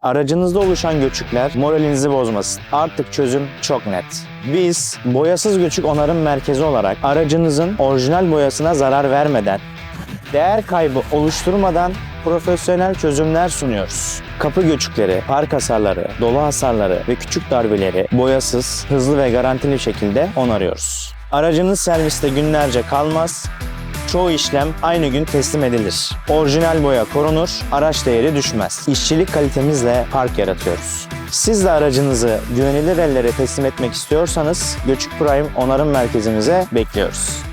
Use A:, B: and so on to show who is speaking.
A: Aracınızda oluşan göçükler moralinizi bozmasın. Artık çözüm çok net. Biz boyasız göçük onarım merkezi olarak aracınızın orijinal boyasına zarar vermeden, değer kaybı oluşturmadan profesyonel çözümler sunuyoruz. Kapı göçükleri, park hasarları, dolu hasarları ve küçük darbeleri boyasız, hızlı ve garantili şekilde onarıyoruz. Aracınız serviste günlerce kalmaz. Çoğu işlem aynı gün teslim edilir. Orijinal boya korunur, araç değeri düşmez. İşçilik kalitemizle fark yaratıyoruz. Siz de aracınızı güvenilir ellere teslim etmek istiyorsanız Göçük Prime Onarım Merkezimize bekliyoruz.